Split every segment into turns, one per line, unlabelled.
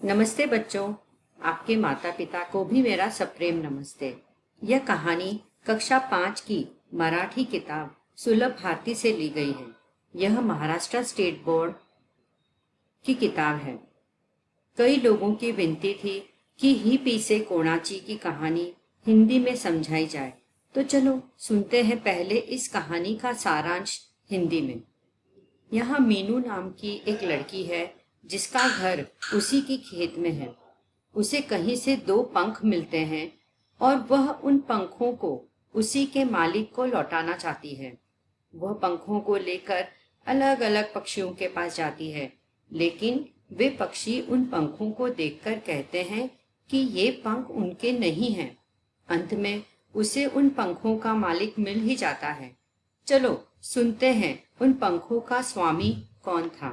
नमस्ते बच्चों। आपके माता पिता को भी मेरा सप्रेम नमस्ते। यह कहानी कक्षा 5 की मराठी किताब सुलभ भारती से ली गई है। यह महाराष्ट्र स्टेट बोर्ड की किताब है। कई लोगों की विनती थी कि ही पी से कोणाची की कहानी हिंदी में समझाई जाए, तो चलो सुनते हैं पहले इस कहानी का सारांश हिंदी में। यहाँ मीनू नाम की एक लड़की है जिसका घर उसी की खेत में है। उसे कहीं से 2 पंख मिलते हैं और वह उन पंखों को उसी के मालिक को लौटाना चाहती है। वह पंखों को लेकर अलग अलग पक्षियों के पास जाती है, लेकिन वे पक्षी उन पंखों को देखकर कहते हैं कि ये पंख उनके नहीं हैं। अंत में उसे उन पंखों का मालिक मिल ही जाता है। चलो सुनते हैं उन पंखों का स्वामी कौन था।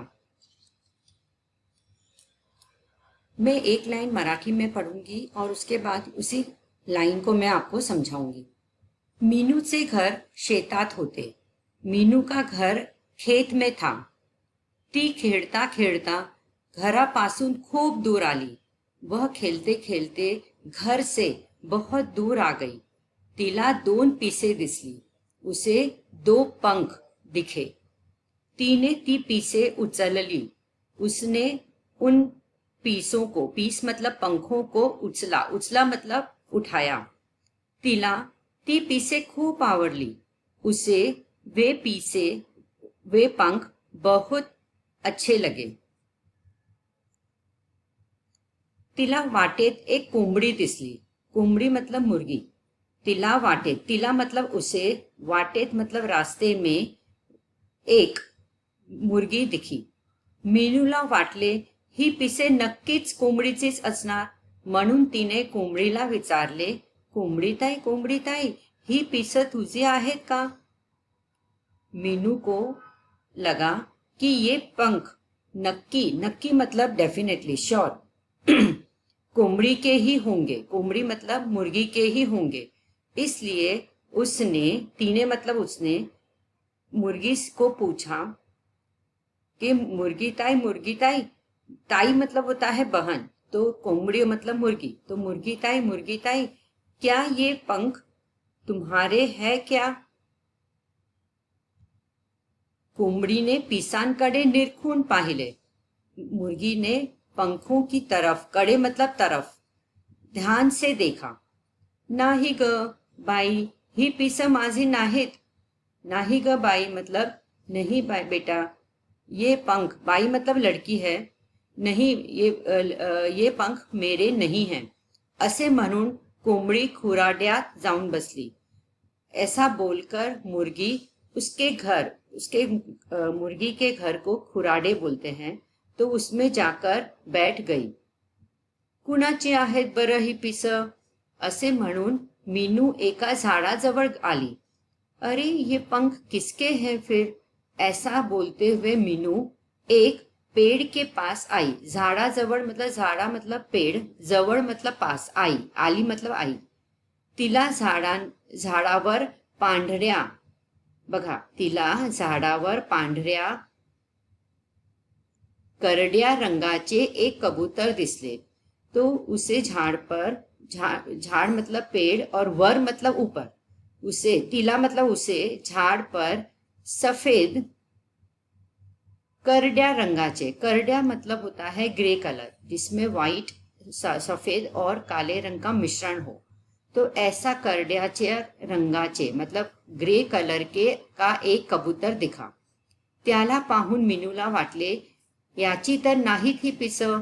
मैं एक लाइन मराठी में पढ़ूंगी और उसके बाद उसी लाइन को मैं आपको समझाऊंगी। मीनूचे घर शेतात होते। मीनू का घर खेत में था। ती खेळता खेळता घरापासून खूप दूर आली। वह खेलते खेलते घर से बहुत दूर आ गई। तिला 2 पिसे दिसली। उसे 2 पंख दिखे। तीने ती पिसे उचलली। उसने उन पीसों को, पीस मतलब पंखों को उचला, उचला मतलब उठाया। तिला ती पिसे खूप आवडली। उसे वे पंख बहुत अच्छे लगे। तिला वाटेत एक कोंबडी दिसली। कोंबडी मतलब मुर्गी। तिला वाटेत, तिला मतलब उसे, वाटेत मतलब रास्ते में एक मुर्गी दिखी। मीनूला वाटले ही पिसे नक्कीच कोंबडीचीच असणार, म्हणून तिने कोंबडीला विचारले, कोंबडीताई, ही पिसं तुझी आहेत का? मीनू को लगा कि ये पंख नक्की, नक्की मतलब डेफिनेटली, श्योर, कोंबड़ी के ही होंगे। कोंबड़ी मतलब मुर्गी के ही होंगे। इसलिए उसने, तीने मतलब उसने, मुर्गी को पूछा कि मुर्गी ताई, ताई मतलब होता है बहन, तो कोंबड़ी मतलब मुर्गी, तो मुर्गी ताई क्या ये पंख तुम्हारे है क्या? कोंबडीने पिसांकडे निरखून पाहिले। मुर्गी ने पंखों की तरफ, कडे मतलब तरफ, ध्यान से देखा। नाही ग बाई, ही पिस माझी नाहीत। नाही ग बाई मतलब नहीं बाई बेटा, ये पंख, बाई मतलब लड़की है, नहीं ये पंख मेरे नहीं हैं, असे म्हणून कोंबडी खुराड्यात जाऊन बसली। ऐसा बोलकर मुर्गी मुर्गी के घर को खुराडे बोलते हैं, तो उसमें जाकर बैठ गई। कुणाची आहेत बरं ही पिसं? असे म्हणून मीनू एका झाडाजवळ आली। अरे ये पंख किसके हैं फिर? ऐसा बोलते हुए मीनू एक पेड़ के पास आई। झाडाजवळ मतलब, झाडा मतलब पेड़, जवळ मतलब पास, आई, आली मतलब आई। तिला झाडावर पांढऱ्या, बघा, तिला झाडावर पांढऱ्या करड्या रंगाचे एक कबूतर दिसले। तो उसे झाड़ मतलब पेड़ और वर मतलब ऊपर, उसे, तिला मतलब उसे, झाड़ पर सफेद करड्या रंगाचे, करड्या मतलब होता है ग्रे कलर, जिसमें व्हाइट, सफेद और काले रंग का मिश्रण हो, तो ऐसा करड्याचे रंगाचे मतलब ग्रे कलर के का एक कबूतर दिखा। त्याला पाहून मीनूला वाटले, याची तर नाहीत ही पिसं,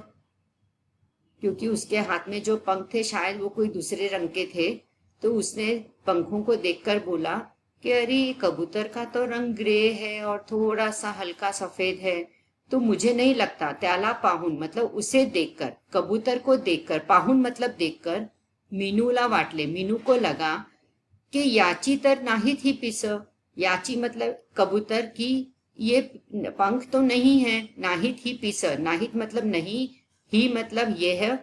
क्योंकि उसके हाथ में जो पंख थे शायद वो कोई दूसरे रंग के थे। तो उसने पंखों को देखकर बोला कि अरे कबूतर का तो रंग ग्रे है और थोड़ा सा हल्का सफेद है, तो मुझे नहीं लगता। त्याला पाहून मतलब उसे देखकर, कबूतर को देखकर, पाहून मतलब देखकर, मीनूला वाटले, मीनू को लगा कि याची तर नाहीत ही पिसं, याची मतलब कबूतर की, ये पंख तो नहीं है, नाहीत ही पिसं, नाहीत मतलब नहीं, ही मतलब ये है,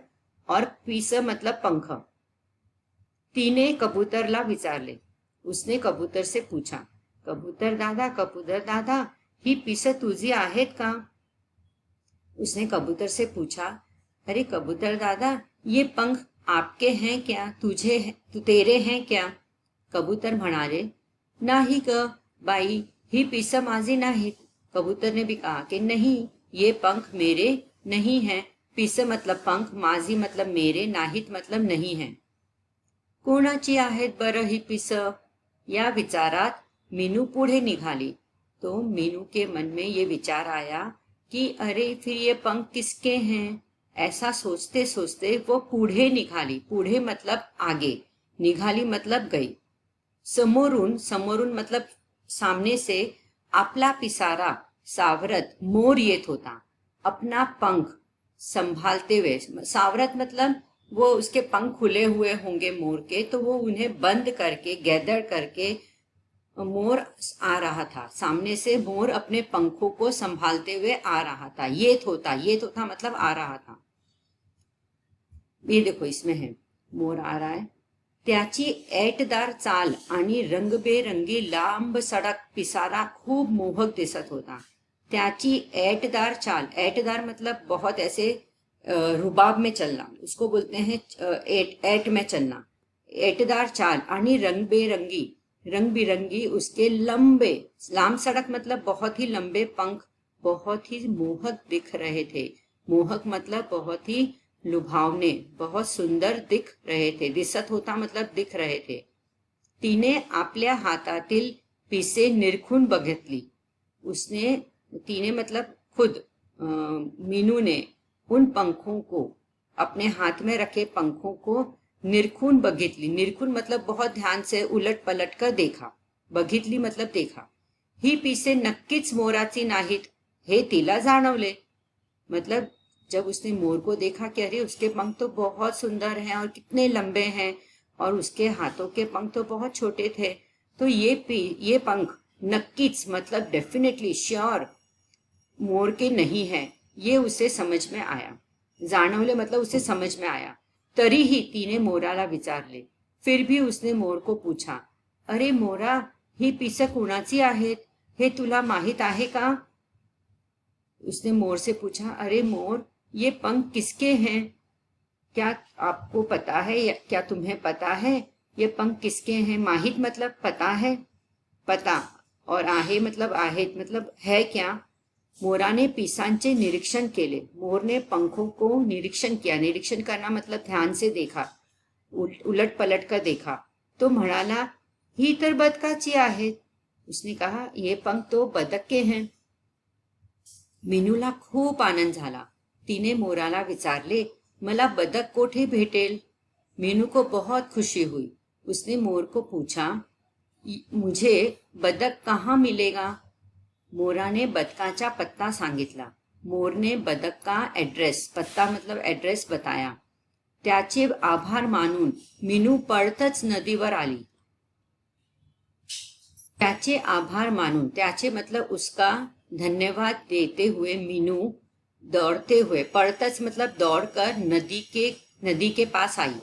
और पिसं मतलब पंख। तिने कबूतरला विचारले। उसने कबूतर से पूछा, कबूतर दादा, ही पिसं तुझी आहेत का? उसने कबूतर से पूछा, अरे कबूतर दादा, ये पंख आपके हैं क्या, तेरे हैं क्या? कबूतर म्हणाले, नाही ग बाई, ही पिसं माझी नाहीत. कबूतर ने भी कहा कि नहीं, ये पंख मेरे नहीं हैं. पिसं मतलब पंख, माझी मतलब मेरे, नाहीत मतलब नहीं है. कोणाची आहेत बरं ही पिसं? या विचारात मीनू पुढे निघाली. तो मीनू के मन में ये विचार आया कि अरे फिर ये पंख किसके हैं. ऐसा सोचते सोचते वो पुढे निघाली. पुढे मतलब आगे, निघाली मतलब गई. समोरून, समोरून मतलब सामने से, आपला पिसारा सावरत मोर येत होता. अपना पंख संभालते हुए, सावरत मतलब वो उसके पंख खुले हुए होंगे मोर के, तो वो उन्हें बंद करके, गैदर करके मोर आ रहा था. सामने से मोर अपने पंखों को संभालते हुए आ रहा था. ये होता मतलब आ रहा था. ये देखो इसमें है, मोर आ रहा है. त्याची ऐटदार चाल आणि रंगबेरंगी लांब सडक पिसारा खूब मोहक दिसत होता. त्याची ऐटदार चाल, ऐटदार मतलब बहुत ऐसे रुबाब में चलना, उसको बोलते हैं ऐट में चलना. ऐटदार चाल आणि रंगबेरंगी, रंग बिरंगी उसके लंबे, लांब सड़क मतलब बहुत ही लंबे पंख बहुत ही मोहक दिख रहे थे. मोहक मतलब बहुत ही लुभावने, बहुत सुंदर दिख रहे थे. दिसत होता मतलब दिख रहे थे. तिने आपल्या हातातील पिसे निरखून बघितली. उसने, तिने मतलब खुद, मीनू ने उन पंखों को, अपने हाथ में रखे पंखों को निरखून बघितली. निरखून मतलब बहुत ध्यान से उलट पलट कर देखा. बघितली मतलब देखा. ही पिसे नक्कीच मोराची नाहीत हे तिला जाणवले. मतलब जब उसने मोर को देखा कि अरे उसके पंख तो बहुत सुंदर हैं और कितने लंबे हैं, और उसके हाथों के पंख तो बहुत छोटे थे, तो ये पंख नक्कीच मतलब डेफिनेटली, श्योर मोर के नहीं है, ये उसे समझ में आया. जाणवले मतलब उसे समझ में आया. तरीही तिने मोराला विचारले. फिर भी उसने मोर को पूछा, अरे मोरा, ही पिसं कुणाची आहेत हे तुला माहित आहे का? उसने मोर से पूछा, अरे मोर, ये पंख किसके हैं? क्या आपको पता है, या क्या तुम्हें पता है ये पंख किसके हैं? माहित मतलब पता है, पता, और आहे मतलब आहेत मतलब है क्या? मोराने पिसांचे निरीक्षण केले. मोर ने पंखों को निरीक्षण किया. निरीक्षण करना मतलब ध्यान से देखा, उलट पलट कर देखा. तो म्हणाला, ही तर बदकाची आहेत. उसने कहा, ये पंख तो बदक के हैं. मीनूला खूप आनंद झाला. तिने मोराला विचारले, मला बदक कोठे भेटेल? मीनू को बहुत खुशी हुई. उसने मोर को पूछा, मुझे बदक कहाँ मिलेगा? मोराने बदकाचा पत्ता सांगितला. मोरने बदक का एड्रेस, पत्ता मतलब एड्रेस बताया. त्याचे आभार मानून मीनू पळतच नदीवर आली. त्याचे आभार मानून, त्याचे मतलब उसका धन्यवाद देते हुए मीनू दौड़ते हुए, पड़तच मतलब दौड़कर नदी के पास आई.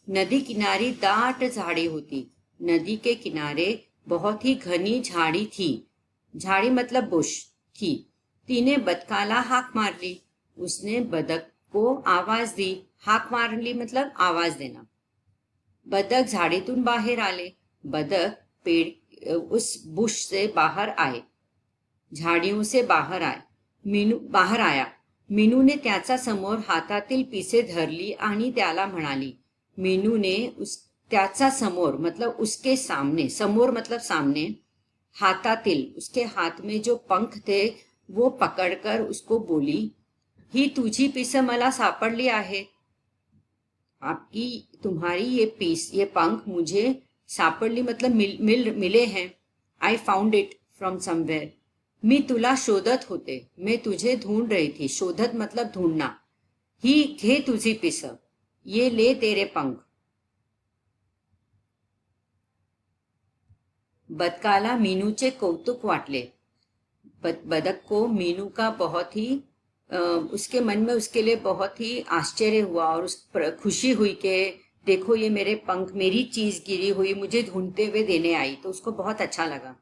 नदी किनारी दाट झाड़ी होती. नदी के किनारे बहुत ही घनी झाड़ी थी. झाड़ी मतलब बुश थी. तिने बदकाला हाक मारली. उसने बदक को आवाज दी. हाक मारली मतलब आवाज देना. बदक झाड़ीतून बाहेर आले. बदक पेड़, उस बुश से बाहर आए, झाड़ियों से बाहर आए. बाहर आया. मीनूने त्याचा समोर हातातील पिसे धरली आणि त्याला म्हणाली. मीनूने त्याचा समोर मतलब उसके सामने, समोर मतलब सामने, हातातील उसके हाथ में जो पंख थे वो पकड़कर उसको बोली, ही तुझी पिसं मला सापडली आहे. आपकी, तुम्हारी ये पंख मुझे सापडली मतलब मिले हैं. I found it from somewhere. मी तुला शोधत होते, मैं तुझे ढूंढ रही थी. शोधत मतलब ढूंढना. ही घे तुझी पिसं, ये ले तेरे पंख. बदकाला मीनूचे कौतुक वाटले. बदक को मीनू का बहुत ही, उसके मन में उसके लिए बहुत ही आश्चर्य हुआ और खुशी हुई कि देखो ये मेरे पंख, मेरी चीज गिरी हुई मुझे ढूंढते हुए देने आई. तो उसको बहुत अच्छा लगा.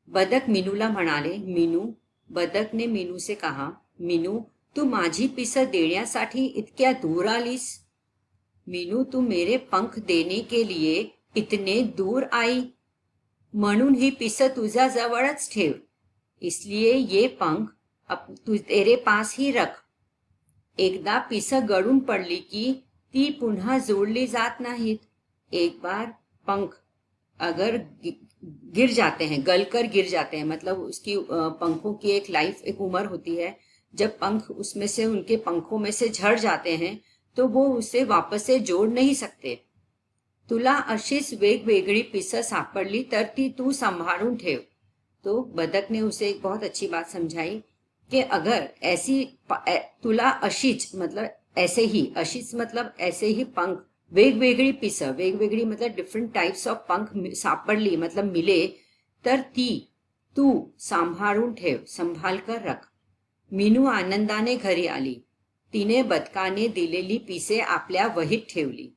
बदक मीनूला म्हणाले, मीनू, बदक ने मीनू से कहा, मीनू, तू माझी पिसं देण्यासाठी इतक्या दूर आलीस? मीनू, तू मेरे पंख देने के लिए इतने दूर आई, म्हणून ही पिसं तुझ्या जवळच ठेव. इसलिए ये पंख अब तू तेरे पास ही रख. एकदा पिसं गळून पडली की ती पुन्हा जोडली जात नाहीत. एक बार पंख अगर गिर जाते हैं, गलकर गिर जाते हैं, मतलब उसकी पंखों की एक लाइफ, एक उम्र होती है. जब पंख उसमें से, उनके पंखों में से झड़ जाते हैं तो वो उसे वापस से जोड़ नहीं सकते. तुला अशीच वेगवेगळी पिसं सापडली तर ती तू सांभाळून ठेव. तो बदक ने उसे एक बहुत अच्छी बात समझाई कि अगर ऐसी तुला अशीच मतलब ऐसे ही, अशीच मतलब ऐसे ही पंख, वेगवेगळी पिसं, वेगवेगळी मतलब डिफरंट टाइप्स ऑफ पंख सापडली मतलब मिले तर ती तू सांभाळून ठेव, संभाल कर रख. मीनू आनंदाने घरी आली. तिने बदकाने दिलेली पिसे आपल्या वहीत ठेवली.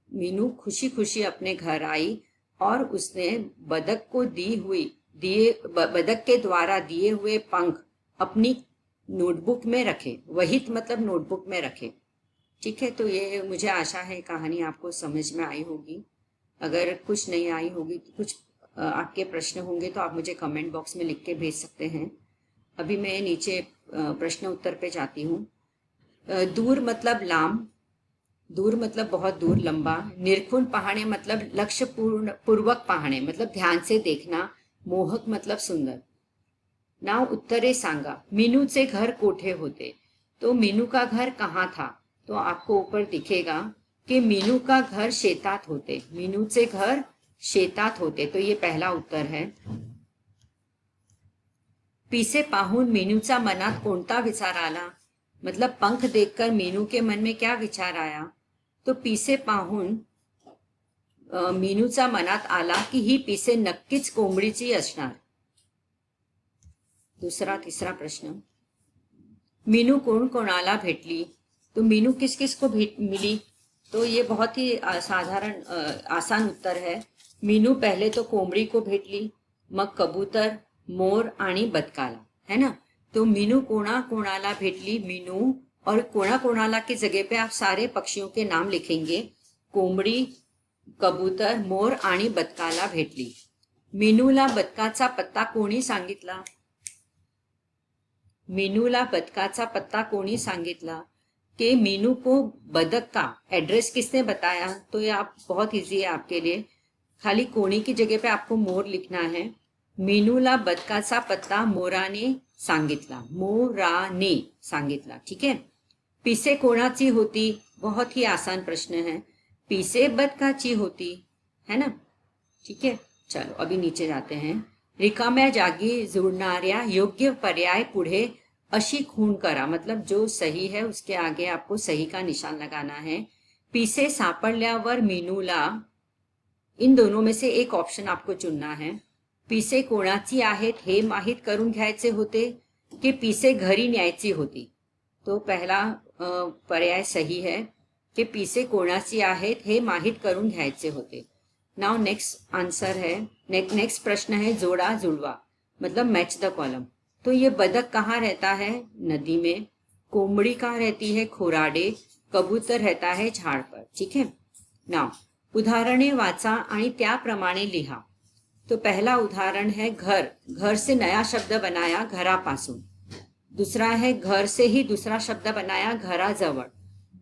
मीनू खुशी खुशी अपने घर आई और उसने बदक को बदक के द्वारा दिए हुए पंख अपनी नोटबुक में रखे. वहीत मतलब नोटबुक में रखे. ठीक है, तो ये मुझे आशा है कहानी आपको समझ में आई होगी. अगर कुछ नहीं आई होगी तो कुछ आपके प्रश्न होंगे तो आप मुझे कमेंट बॉक्स में लिख के भेज सकते हैं. अभी मैं नीचे प्रश्न उत्तर पे जाती हूँ. दूर मतलब लांब, दूर मतलब बहुत दूर, लंबा. निरखून पाहणे मतलब लक्ष्य पूर्वक पाहणे मतलब ध्यान से देखना. मोहक मतलब सुंदर. नाव उत्तरे सांगा. मीनूचे घर कोठे होते? तो मीनू का घर कहाँ था? तो आपको ऊपर दिखेगा कि मीनू का घर शेतात होते. मीनूचे घर शेतात होते, तो ये पहला उत्तर है. पिसे पाहून मीनूचा मनात कोणता विचार आला? मतलब पंख देखकर मीनू के मन में क्या विचार आया? तो पिसे पाहून मीनूचा मनात आला की ही पिसे नक्कीच कोंबडीची असणार. तिसरा प्रश्न. मीनू कोण कोणाला भेटली? तो मीनू किस किस को मिली? तो ये बहुत ही साधारण आसान उत्तर है. मीनू पहले तो कोंबडी को भेटली, मग कबूतर, मोर आणि बदकाला, है ना. तो मीनू कोणाला भेटली. मीनू और कोणाला की जगह पे आप सारे पक्षियों के नाम लिखेंगे. कोंबडी, कबूतर, मोर आणि बदकाला भेटली. मीनूला बदकाचा पत्ता कोणी सांगितला? मीनूला बदकाचा पत्ता कोणी सांगितला? कि मीनू को बदक का एड्रेस किसने बताया? तो ये आप बहुत इजी है आपके लिए. खाली कोणी की जगह पे आपको मोर लिखना है. मीनूला बदकाचा पत्ता मोराने सांगितला. मोराने सांगितला. ठीक है. पिसे कोणाची होती? बहुत ही आसान प्रश्न है. पिसे बदकाची होती, है ना. ठीक है, चलो अभी नीचे जाते हैं. रिकाम्या जागी जुळणाऱ्या योग्य पर्याय पुढे अशी खून करा. मतलब जो सही है उसके आगे आपको सही का निशान लगाना है. पिसे सापडल्यावर मीनूला, इन दोनों में से एक ऑप्शन आपको चुनना है. पिसे कोणाची आहेत हे माहीत करून घ्यायचे होते की पिसे घरी न्यायची होती? तो पहला पर्याय सही है कि पिसे कोणाची आहेत हे माहीत करून घ्यायचे होते. नाउ नेक्स्ट आंसर है, नेक्स्ट प्रश्न है जोड़ा जुड़वा मतलब मैच द कॉलम. तो ये बदक कहाँ रहता है? नदी में. कोंबड़ी कहाँ रहती है? खोराडे. कबूतर रहता है झाड़ पर. ठीक है. नाउ उदाहरणे वाचा आणि त्याप्रमाणे लिहा. तो पहला उदाहरण है घर. घर से नया शब्द बनाया, घरापासून. दूसरा है घर से ही दूसरा शब्द बनाया, घराजवळ.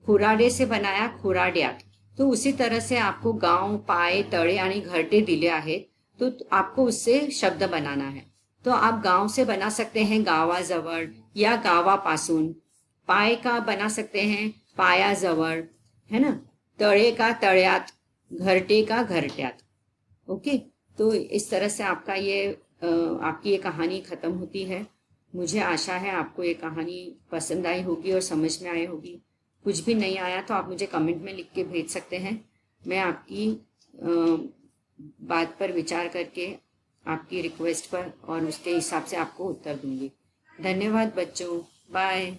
खुराडे से बनाया, खुराड्यात. तो उसी तरह से आपको गांव, पाय, तळे आणि घरटे दिले आहेत, तो आपको उससे शब्द बनाना है. तो आप गांव से बना सकते हैं गावाजवळ या गावापासून. पाय का बना सकते हैं पायाजवळ, है ना. तळे का तळ्यात, घरटे का घरट्यात. ओके. तो इस तरह से आपका ये आपकी ये कहानी खत्म होती है. मुझे आशा है आपको ये कहानी पसंद आई होगी और समझ में आई होगी. कुछ भी नहीं आया तो आप मुझे कमेंट में लिख के भेज सकते हैं. मैं आपकी बात पर विचार करके आपकी रिक्वेस्ट पर और उसके हिसाब से आपको उत्तर दूंगी. धन्यवाद बच्चों. बाय.